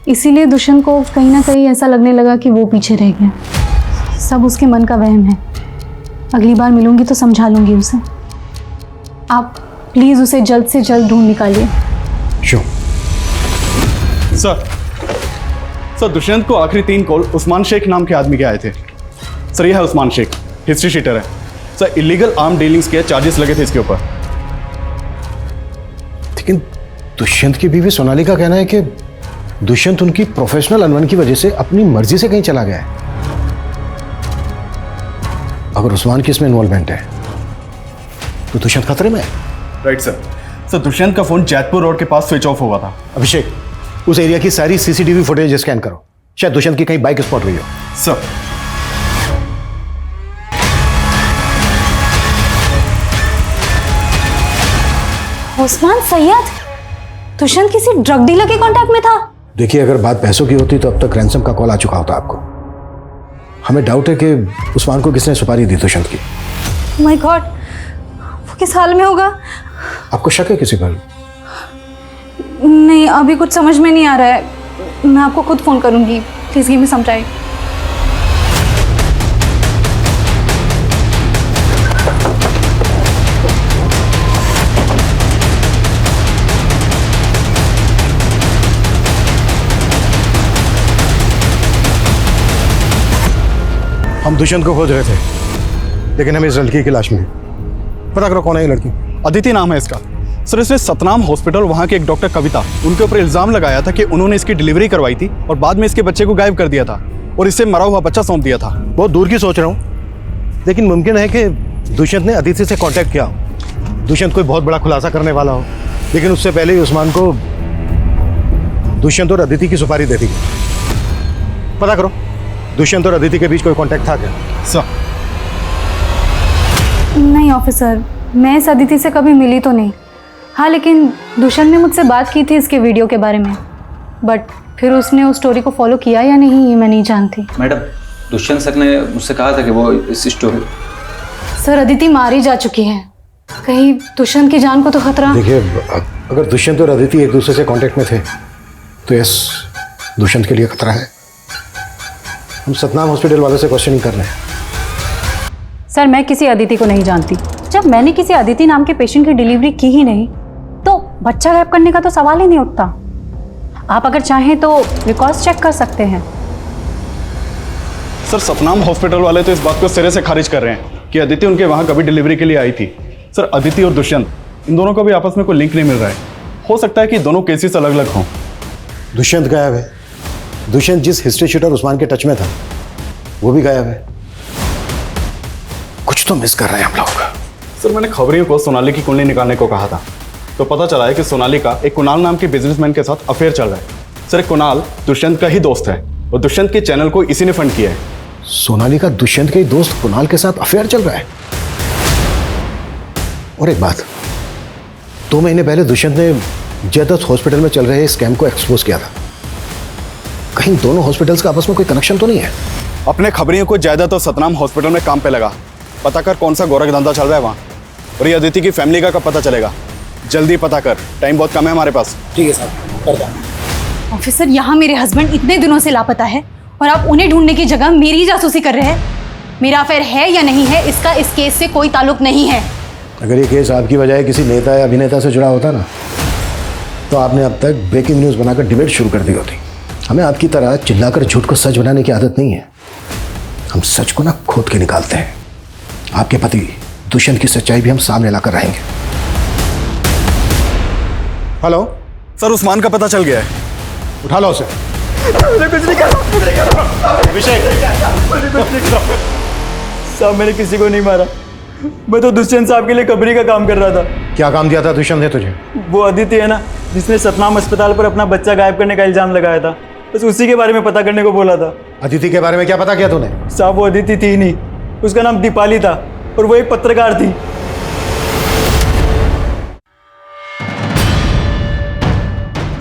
इसीलिए दुष्यंत को कहीं ना कहीं ऐसा लगने लगा कि वो पीछे रह गया। सब उसके मन का वहम है। अगली बार मिलूंगी तो समझा लूंगी उसे। आप प्लीज उसे जल्द से जल्द ढूंढ निकालिए। श्योर सर, दुष्यंत को आखिरी 3 कॉल उस्मान शेख नाम के आदमी के आए थे। सर, ये है उस्मान शेख, हिस्ट्री शीटर है। सर, इलीगल आर्म डीलिंग्स के चार्जेस लगे थे इसके ऊपर। लेकिन दुष्यंत की बीवी सोनाली का कहना है कि दुष्यंत उनकी प्रोफेशनल अनबन की वजह से अपनी मर्जी से कहीं चला गया है। अगर उस्मान की इसमें इन्वॉल्वमेंट है तो दुष्यंत खतरे में है। राइट सर, दुष्यंत का फोन जैतपुर रोड के पास स्विच ऑफ हुआ था। अभिषेक, उस एरिया की सारी सीसीटीवी फुटेज स्कैन करो, शायद दुष्यंत की कहीं बाइक स्पॉट हुई हो। सर। उस्मान सैयद, दुष्यंत किसी ड्रग डीलर के कांटेक्ट में था? देखिए, अगर बात पैसों की होती तो अब तक रैंसम का कॉल आ चुका होता आपको। हमें डाउट है कि उस्मान को किसने सुपारी दी दुष्यंत की। माय गॉड, वो किस हाल में होगा? आपको शक है किसी पर? नहीं, अभी कुछ समझ में नहीं आ रहा है। मैं आपको खुद फोन करूंगी, please give me some time. हम दुष्यंत को खोज रहे थे, लेकिन हमें इस लड़की की लाश मिली। पता करो कौन है ये लड़की। अदिति नाम है इसका। सर, इसने सतनाम हॉस्पिटल, वहाँ के एक डॉक्टर कविता, उनके ऊपर इल्ज़ाम लगाया था कि उन्होंने इसकी डिलीवरी करवाई थी और बाद में इसके बच्चे को गायब कर दिया था और इससे मरा हुआ बच्चा सौंप दिया था। बहुत दूर की सोच रहा हूँ, लेकिन मुमकिन है कि दुष्यंत ने अदिति से कांटेक्ट किया हो। दुष्यंत कोई बहुत बड़ा खुलासा करने वाला हो, लेकिन उससे पहले ही उस्मान को दुष्यंत और अदिति की सुपारी दे दी गई। पता करो दुष्यंत और अदिति के बीच कोई कांटेक्ट था क्या? सर। नहीं ऑफिसर, मैं इस अदिति से कभी मिली तो नहीं। हाँ, लेकिन दुष्यंत ने मुझसे बात की थी इसके वीडियो के बारे में, बट फिर उसने उस स्टोरी को फॉलो किया या नहीं ये मैं नहीं जानती। मैडम, दुष्यंत सर ने मुझसे कहा था कि वो इस स्टोरी। सर अदिति मारी जा चुकी है, कहीं दुष्यंत की जान को तो खतरा। देखिए, अगर दुष्यंत और अदिति एक दूसरे से कांटेक्ट में थे तो यस, दुष्यंत के लिए खतरा है। हम सतनाम हॉस्पिटल वालों से क्वेश्चनिंग कर रहे हैं। सर मैं किसी अदिति को नहीं जानती। जब मैंने किसी अदिति नाम के पेशेंट की डिलीवरी की ही नहीं तो बच्चा गायब करने का तो सवाल ही नहीं उठता। आप अगर चाहें तो रिकॉर्ड्स चेक कर सकते हैं। सर सतनाम हॉस्पिटल वाले तो इस बात को सिरे से खारिज कर रहे हैं कि अदिति उनके वहाँ कभी डिलीवरी के लिए आई थी। सर अदिति और दुष्यंत इन दोनों का भी आपस में कोई लिंक नहीं मिल रहा है। हो सकता है कि दोनों केसेस अलग अलग हों। दुष्यंत गायब है। दुष्यंत जिस हिस्ट्री शूटर उस्मान के टच में था वो भी गायब है। कुछ तो मिस कर रहे हैं हम लोग। सर मैंने खबरियों को सोनाली की कुंडली निकालने को कहा था तो पता चला है कि सोनाली का एक कुणाल नाम के बिजनेसमैन के साथ अफेयर चल रहा है। सर कुणाल दुष्यंत का ही दोस्त है और दुष्यंत के चैनल को इसी ने फंड किया है। सोनाली का दुष्यंत के दोस्त कुणाल के साथ अफेयर चल रहा है। और एक बात, 2 महीने पहले दुष्यंत ने जयदत्त हॉस्पिटल में चल रहे स्कैम को एक्सपोज किया था। कहीं दोनों हॉस्पिटल्स का आपस में कोई कनेक्शन तो नहीं है? अपने खबरियों को जयदत्त और सतनाम हॉस्पिटल में काम पे लगा। पता कर कौन सा गोरख धंधा चल रहा है वहाँ। और ये अदिति की फैमिली का कब पता चलेगा? जल्दी पता कर, टाइम बहुत कम है हमारे पास। ठीक है साहब, करता हूं। ऑफिसर, यहाँ मेरे हस्बैंड इतने दिनों से लापता है और आप उन्हें ढूंढने की जगह मेरी जासूसी कर रहे हैं। मेरा अफेयर है या नहीं है इसका इस केस से कोई ताल्लुक नहीं है। अगर ये केस आपकी बजाय किसी नेता या अभिनेता से जुड़ा होता ना तो आपने अब तक ब्रेकिंग न्यूज़ बनाकर डिबेट शुरू कर दी होती। हमें आपकी तरह चिल्लाकर झूठ को सच बनाने की आदत नहीं है। हम सच को ना खोद के निकालते हैं। आपके पति दुष्यंत की सच्चाई भी हम सामने लाकर रहेंगे। हेलो सर, उस्मान का पता चल गया है। उठा लो उसे। कुछ नहीं करा। अभिषेक, साहब मैंने किसी को नहीं मारा। मैं तो दुष्यंत साहब के लिए कबरी का काम कर रहा था। क्या काम दिया था दुष्यंत ने तुझे? वो अदिति है ना जिसने सतनाम अस्पताल पर अपना बच्चा गायब करने का इल्जाम लगाया था, बस उसी के बारे में पता करने को बोला था। अदिति के बारे में क्या पता किया तूने? साहब वो अदिति थी नहीं, उसका नाम दीपाली था और वो एक पत्रकार थी।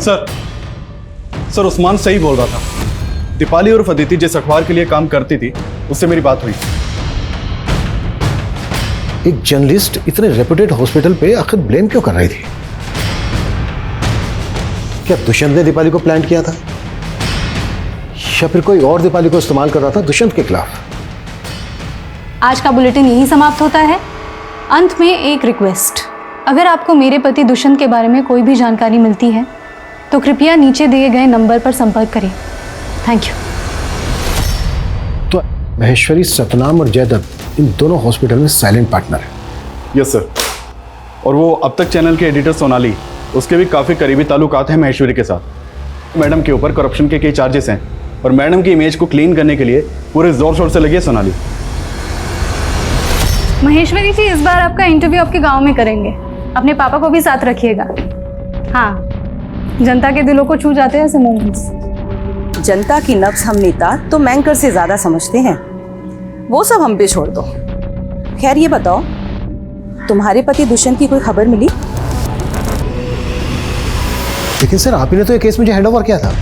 सर उस्मान सही बोल रहा था। दीपाली और अदिति जिस अखबार के लिए काम करती थी उससे मेरी बात हुई। एक जर्नलिस्ट इतने रेपुटेड हॉस्पिटल पे आखिर ब्लेम क्यों कर रही थी? क्या दुष्यंत ने दीपाली को प्लान किया था या फिर कोई और दीपाली को इस्तेमाल कर रहा था दुष्यंत के खिलाफ? आज का बुलेटिन यही समाप्त होता है। अंत में एक रिक्वेस्ट, अगर आपको मेरे पति दुष्यंत के बारे में कोई भी जानकारी मिलती है तो कृपया नीचे दिए गए नंबर पर संपर्क करें। Thank you. तो महेश्वरी सतनाम और जयदत्त इन दोनों हॉस्पिटल में साइलेंट पार्टनर है। Yes sir. और वो अब तक चैनल के एडिटर सोनाली, उसके भी काफ़ी करीबी ताल्लुकात हैं महेश्वरी के साथ। मैडम के ऊपर करप्शन के कई चार्जेस हैं और मैडम की इमेज को क्लीन करने के लिए पूरे जोर शोर से लगी है सोनाली। महेश्वरी जी, इस बार आपका इंटरव्यू आपके गांव में करेंगे। अपने पापा को भी साथ रखिएगा। हाँ, जनता के दिलों को छू जाते हैं ऐसे मोमेंट्स। जनता की नब्ज हम नेता तो मैंकर से ज्यादा समझते हैं, वो सब हम पे छोड़ दो। खैर ये बताओ, तुम्हारे पति दुष्यंत की कोई खबर मिली? लेकिन सर आप ही ने तो ये केस मुझे हैंड ओवर किया था।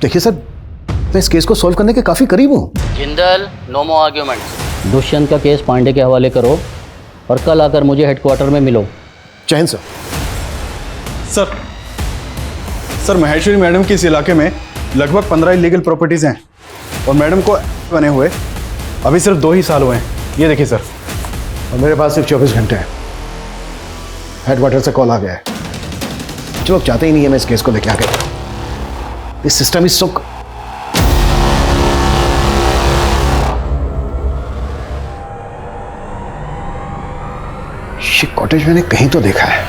देखिए सर, मैं इस केस को सॉल्व करने के काफी करीब हूँ। जिंदल, नो मोर आर्ग्यूमेंट्स। दुष्यंत का केस पांडे के हवाले करो और कल आकर मुझे हेडक्वार्टर में मिलो। जय सर। सर महेश्वरी मैडम की इस इलाके में लगभग 15 इलीगल प्रॉपर्टीज़ हैं और मैडम को बने हुए अभी सिर्फ 2 ही साल हुए हैं। ये देखिए सर। और मेरे पास सिर्फ 24 घंटे हैं। हेडक्वार्टर से कॉल आ गया है। जो लोग चाहते ही नहीं है मैं इस केस को लेके आ गया। इस सिस्टम इज सो। ये कॉटेज मैंने कहीं तो देखा है।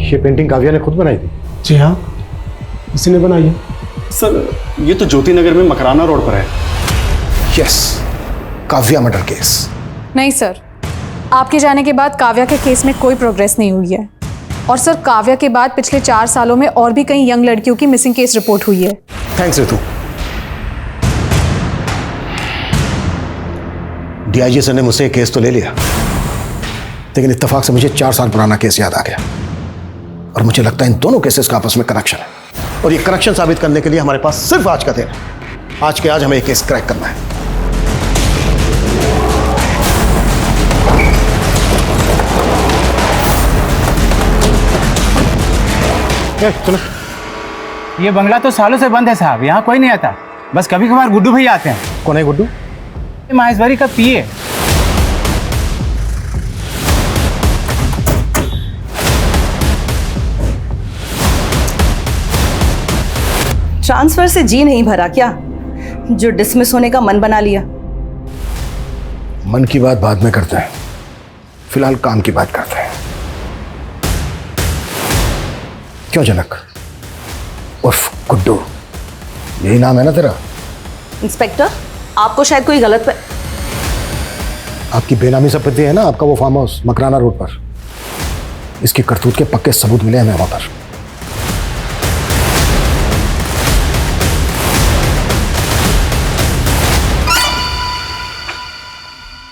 ये पेंटिंग काव्या ने खुद बनाई थी? जी हाँ, इसी ने बनाई है। सर ये तो ज्योति नगर में मकराना रोड पर है। Yes, Kavya murder case. नहीं सर, आपके जाने के बाद काव्या के केस में कोई प्रोग्रेस नहीं हुई है। और सर काव्या के बाद पिछले 4 सालों में और भी कई यंग लड़कियों की मिसिंग केस रिपोर्ट हुई है। थैंक्स रितु। डीआईजी सर ने मुझसे केस तो ले लिया, लेकिन इत्तेफाक से मुझे 4 साल पुराना केस याद आ गया और मुझे लगता है इन दोनों केसेस का आपस में कनेक्शन है। और ये कनेक्शन साबित करने के लिए हमारे पास सिर्फ आज का दिन है। आज के आज हमें ये केस क्रैक करना है। चलो। ये बंगला तो सालों से बंद है साहब, यहाँ कोई नहीं आता, बस कभी कभार गुड्डू भैया आते हैं। कौन है गुड्डू? माहेश्वरी का पीए। ट्रांसफर से जी नहीं भरा क्या, जो डिसमिस होने का मन बना लिया? मन की बात बाद में करते हैं, फिलहाल काम की बात करते हैं। क्यों जनक उर्फ गुड्डू, यही नाम है ना तेरा? इंस्पेक्टर, आपको शायद कोई गलत आपकी बेनामी संपत्ति है ना, आपका वो फार्म हाउस मकराना रोड पर, इसकी करतूत के पक्के सबूत मिले हमें वहां पर।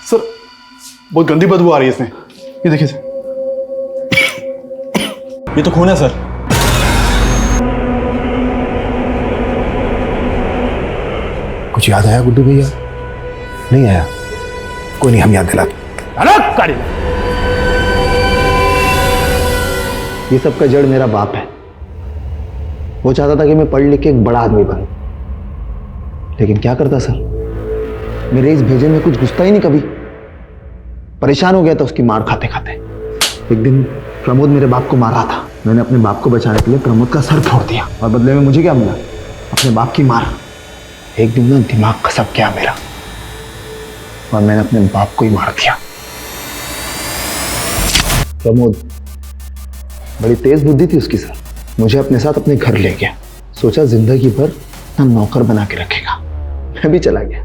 सर बहुत गंदी बदबू आ रही है इसमें, ये देखिए सर, ये तो खून है सर। कुछ याद आया गुड्डू भैया? नहीं आया? कोई नहीं, हम याद दिलाते। ये सब का जड़ मेरा बाप है। वो चाहता था कि मैं पढ़ लिख के एक बड़ा आदमी बनूं, लेकिन क्या करता सर, मेरे इस भेजे में कुछ घुसता ही नहीं कभी। परेशान हो गया था उसकी मार खाते खाते। एक दिन प्रमोद मेरे बाप को मार रहा था, मैंने अपने बाप को बचाने के लिए प्रमोद का सर फोड़ दिया, और बदले में मुझे क्या मिला? अपने बाप की मार। एक दिन ना दिमाग खसक गया मेरा, और मैंने अपने बाप को ही मार दिया। प्रमोद बड़ी तेज बुद्धि थी उसकी सर, मुझे अपने साथ अपने घर ले गया, सोचा जिंदगी भर ना नौकर बना के रखेगा। मैं भी चला गया,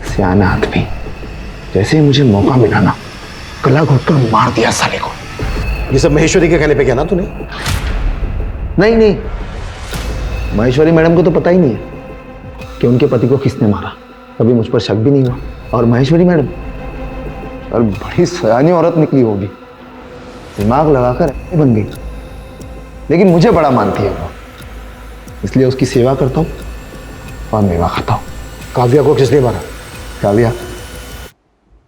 सियाना आदमी। जैसे ही मुझे मौका मिला ना, गला घोटकर मार दिया साले को। ये सब महेश्वरी के कहने पे किया ना तूने? नहीं, महेश्वरी मैडम को तो पता ही नहीं है कि उनके पति को किसने मारा, कभी मुझ पर शक भी नहीं हुआ। और महेश्वरी मैडम और बड़ी सयानी औरत निकली होगी, दिमाग लगाकर बन गई, लेकिन मुझे बड़ा मानती है वो, इसलिए उसकी सेवा करता हूँ और मेवा खाता हूँ। काव्या को किसने मारा? काव्या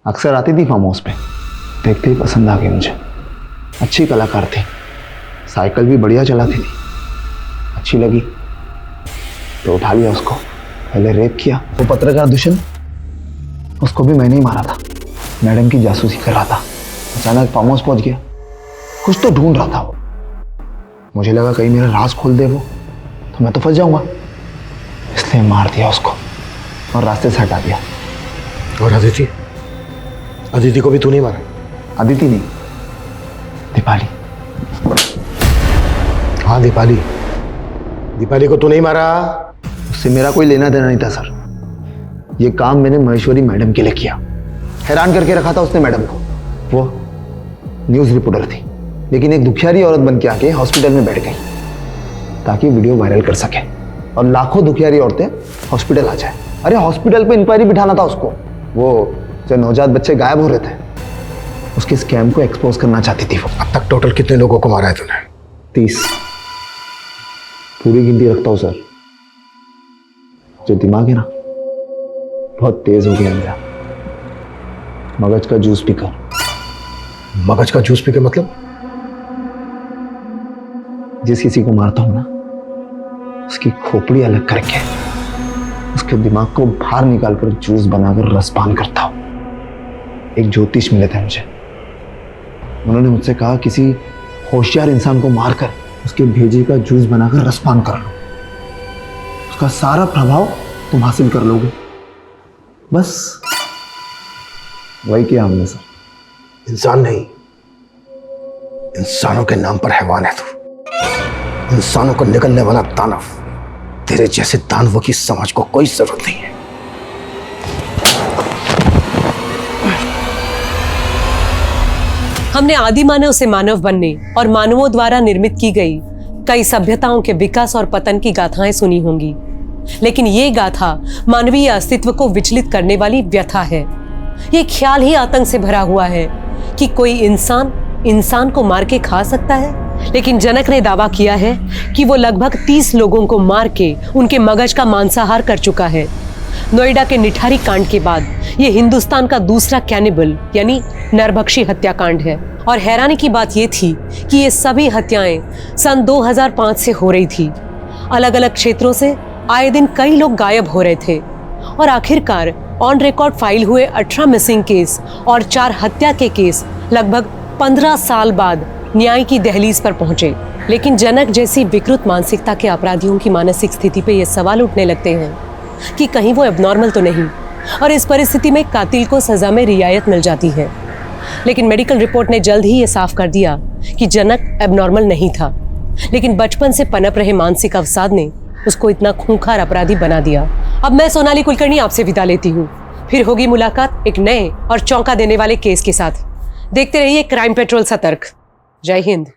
अक्सर आती थी फार्म हाउस पे, देखते ही पसंद आ गई मुझे। अच्छी कलाकार थी, साइकिल भी बढ़िया चलाती थी, अच्छी लगी तो उठा लिया उसको। पहले रेप किया। वो पत्रकार दुष्यंत, उसको भी मैंने ही मारा था, मैडम की जासूसी कर रहा था। अचानक फार्म हाउस पहुंच गया, कुछ तो ढूंढ रहा था वो। मुझे लगा कहीं मेरा राज खोल दे वो, तो मैं तो फंस जाऊंगा, इसलिए मार दिया उसको और रास्ते से हटा दिया। और अदिति? अदिति को भी तू नहीं मारा? अदिति नहीं, दीपाली। हाँ दीपाली, दीपाली को तू नहीं मारा? उससे मेरा कोई लेना देना नहीं था सर, ये काम मैंने महेश्वरी मैडम के लिए किया। हैरान करके रखा था उसने मैडम को। वो न्यूज़ रिपोर्टर थी, लेकिन एक दुखियारी औरत बन के आके हॉस्पिटल में बैठ गई ताकि वीडियो वायरल कर सके और लाखों दुखियारी औरतें हॉस्पिटल आ जाए। अरे हॉस्पिटल पे इंक्वायरी बिठाना था उसको। वो जो नवजात बच्चे गायब हो रहे थे, उसके स्कैम को एक्सपोज करना चाहती थी वो। अब तक टोटल कितने लोगों को मारा है तूने? 30। पूरी गिनती रखता हूँ सर। जो दिमाग है ना, बहुत तेज हो गया मेरा। मगज का जूस पीकर। मगज का जूस पीकर मतलब? जिस किसी को मारता हूं ना, उसकी खोपड़ी अलग करके उसके दिमाग को बाहर निकालकर जूस बनाकर रसपान करता हूं। एक ज्योतिष मिले थे मुझे, उन्होंने मुझसे कहा किसी होशियार इंसान को मारकर उसके भेजे का जूस बनाकर रसपान कर लो, उसका सारा प्रभाव तुम हासिल कर लोगे। बस वही किया हमने सर। इंसान नहीं, इंसानों के नाम पर हैवान है तू। इंसानों को निकलने वाला दानव। तेरे जैसे दानवों की समाज को कोई जरूरत नहीं है। हमने आदि मानव से मानव बनने और मानवों द्वारा निर्मित की गई कई सभ्यताओं के विकास और पतन की गाथाएं सुनी होंगी, लेकिन ये गाथा मानवीय अस्तित्व को विचलित करने वाली व्यथा है। ये ख्याल ही आतंक से भरा हुआ है कि कोई इंसान इंसान को मार के खा सकता है। लेकिन जनक ने दावा किया है कि वो लगभग 30 लोगों को मार के उनके मगज का मांसाहार कर चुका है। नोएडा के निठारी कांड के बाद ये हिंदुस्तान का दूसरा कैनिबल यानी नरभक्षी हत्याकांड है। और हैरानी की बात ये थी कि ये सभी हत्याएं सन 2005 से हो रही थी। अलग अलग क्षेत्रों से आए दिन कई लोग गायब हो रहे थे और आखिरकार ऑन रिकॉर्ड फाइल हुए 18 मिसिंग केस और 4 हत्या के केस लगभग 15 साल बाद न्याय की दहलीज पर पहुंचे। लेकिन जनक जैसी विकृत मानसिकता के अपराधियों की मानसिक स्थिति पे ये सवाल उठने लगते हैं कि कहीं वो एबनॉर्मल तो नहीं, और इस परिस्थिति में कातिल को सजा में रियायत मिल जाती है। लेकिन मेडिकल रिपोर्ट ने जल्द ही ये साफ कर दिया कि जनक एबनॉर्मल नहीं था, लेकिन बचपन से पनप रहे मानसिक अवसाद ने उसको इतना खूंखार अपराधी बना दिया। अब मैं सोनाली कुलकर्णी आपसे विदा लेती हूँ। फिर होगी मुलाकात एक नए और चौंका देने वाले केस के साथ। देखते रहिए क्राइम पेट्रोल सतर्क। जय हिंद।